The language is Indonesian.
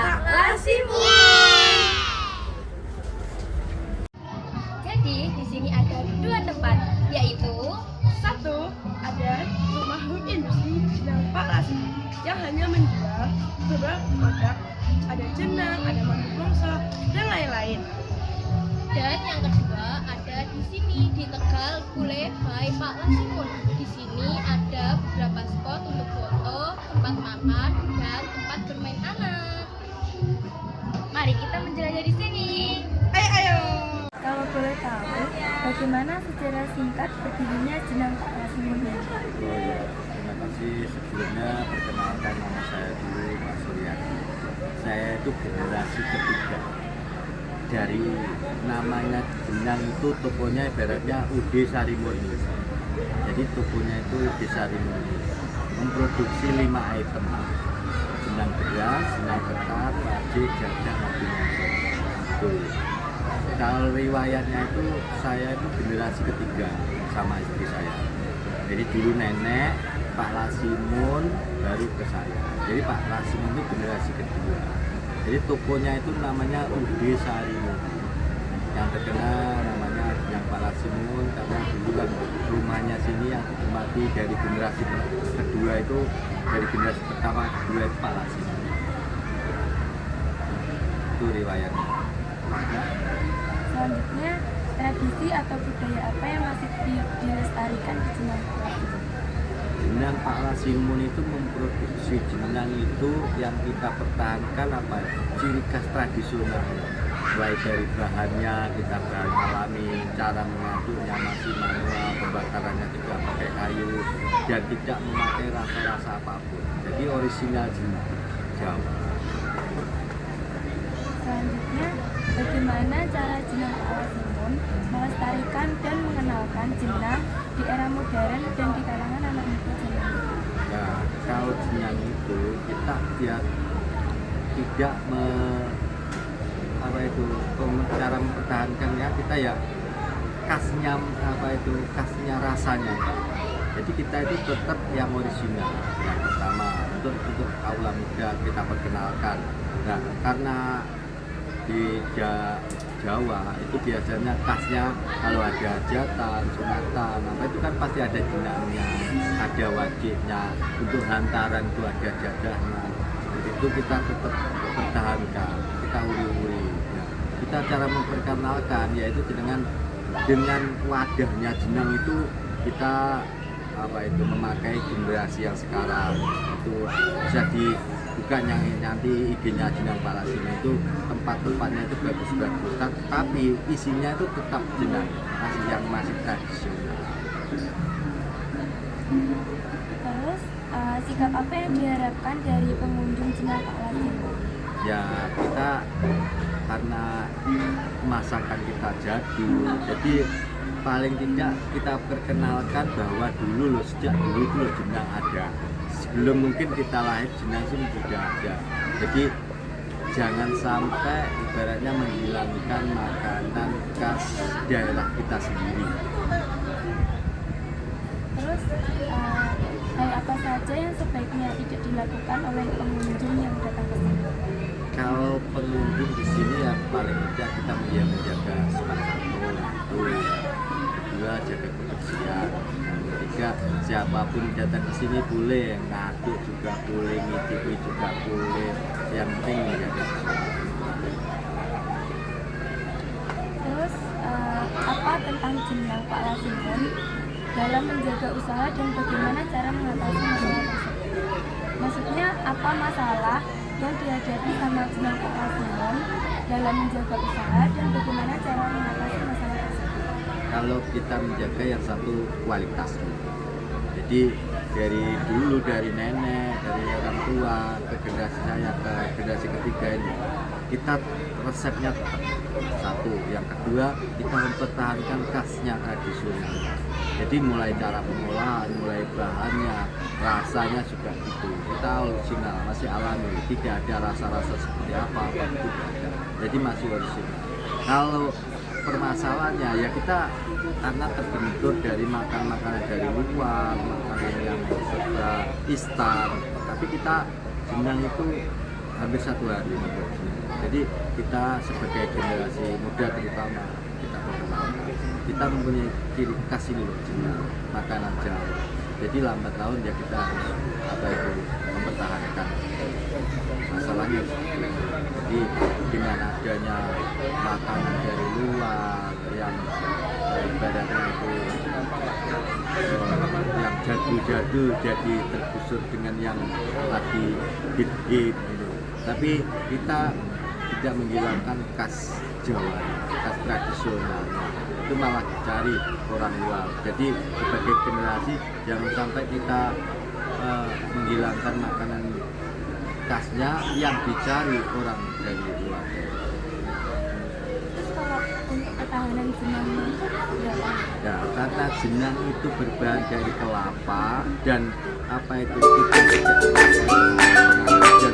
Pak Lasimu. Jadi di sini ada dua tempat, yaitu Satu, ada rumah home industri jenang Pak Lasimu yang hanya menjual beberapa produk, ada jenang, ada madu plongso, dan lain-lain. dan yang kedua ada di sini di Tegal Gule by Pak Lasimun. Di sini ada beberapa spot untuk foto, tempat makan, dan tempat bermain anak. Mari kita menjelajah di sini. Ayo! Kalau boleh tahu, bagaimana sejarah singkat berdirinya jenang Pak Lasimun ini? Oh ya, terima kasih. Sebelumnya perkenalkan nama saya dulu, Pak Suryadi. Saya itu generasi ketiga. Dari namanya jenang itu tokonya ibaratnya UD Sarimurni. Jadi tokonya itu UD Sarimurni. Memproduksi 5 item. Jenang beras, jenang ketan, wajib, jadah, madu plongso. Tuh. Kalau riwayatnya itu saya itu generasi ketiga sama istri saya. Jadi dulu nenek, Pak Lasimun, baru ke saya. Jadi Pak Lasimun itu generasi kedua. Jadi tokonya itu namanya UD Sarimurni. Yang terkenal namanya yang Pak Lasimun karena dulu kan rumahnya sini yang dinikmati dari generasi kedua itu, dari generasi pertama kedua itu Pak Lasimun. Itu riwayatnya. Selanjutnya, tradisi atau budaya apa yang masih dilestarikan di jenang Pak Lasimun? Jenang Pak Lasimun itu memproduksi jenang itu yang kita pertahankan apa ya? Ciri khas tradisional, mulai dari bahannya kita bahan alami, cara mengaduknya masih manual, pembakarannya tidak pakai kayu dan tidak memakai rasa-rasa apapun. Jadi orisinal jenang Jawa. Selanjutnya, bagaimana cara jenang Pak Lasimun melestarikan dan mengenalkan jenang di era modern dan di kalangan anak muda zaman ini? Ya, kalau jenang itu kita ya tidak cara mempertahankannya, kita ya khasnya rasanya. Jadi kita itu tetap yang orisinal. Yang pertama untuk kaula muda kita perkenalkan. Nah, karena di Jawa itu biasanya khasnya kalau ada hajatan, sunatan, apa itu kan pasti ada jenangnya, ada wajibnya, untuk hantaran itu ada jadahnya. Itu kita tetap pertahankan, kita uri-uri. Ya. Kita cara memperkenalkan yaitu dengan wadahnya jenang itu kita memakai generasi yang sekarang itu bisa dibuka yang nanti IG-nya jenang Pak Lasimun itu tempat-tempatnya itu bagus-bagus, tapi isinya itu tetap jenang masih tradisional. Terus, sikap apa yang diharapkan dari pengunjung jenang Pak Lasimun? Ya kita karena masakan kita jadul, jadi paling tidak kita perkenalkan bahwa sejak dulu itu jenang ada. Sebelum mungkin kita lahir jenang itu sudah ada. Jadi jangan sampai ibaratnya menghilangkan makanan khas daerah kita sendiri. Terus, hal apa saja yang sebaiknya tidak dilakukan oleh pengunjung yang datang ke sini? Kalau pengunjung di sini ya paling tidak kita menjaga sopan santun, itu. Kedua jaga kebersihan. Yang ketiga siapapun datang ke sini boleh ngaduk juga boleh, ngicipi juga boleh. Yang penting menjaga sesuatu. Terus, apa tentang jenang Pak Lasimun dalam menjaga usaha dan bagaimana cara mengatasi masalah tersebut? Maksudnya, apa masalah yang dihadapi sama jenang Pak Lasimun dalam menjaga usaha dan bagaimana cara mengatasi masalah tersebut? Kalau kita menjaga yang satu kualitas dulu. Jadi dari nenek, dari orang tua ke generasi saya, ke generasi ketiga ini kita resepnya tetap satu. Yang kedua kita mempertahankan khasnya tradisional. Jadi mulai cara pengolahan, mulai bahannya, rasanya juga gitu. Kita original, masih alami, tidak ada rasa-rasa seperti apa itu tidak ada. Jadi masih original. Kalau permasalahannya ya kita karena terbentur dari makanan dari luar, makanan yang beserta instan, tapi kita jenang itu hampir 1 hari membuat jenang. Jadi kita sebagai generasi muda terutama kita perkenalkan, kita mempunyai ciri khas ini loh, jenang, makanan Jawa. Jadi lambat laun ya kita harus mempertahankan. Masalahnya seperti itu. Jadi dengan adanya makanan dari luar yang ibaratnya itu yang jadul-jadul jadi tergusur dengan yang lagi hit-hit gitu. Tapi kita tidak menghilangkan khas Jawa, khas tradisional. Itu malah dicari orang luar. Jadi sebagai generasi jangan sampai kita menghilangkan makanan khasnya yang dicari orang dari luar. Terus kalau untuk ketahanan jenangnya berapa? Ya, karena jenang itu berbahan dari kelapa dan apa itu kita tidak dan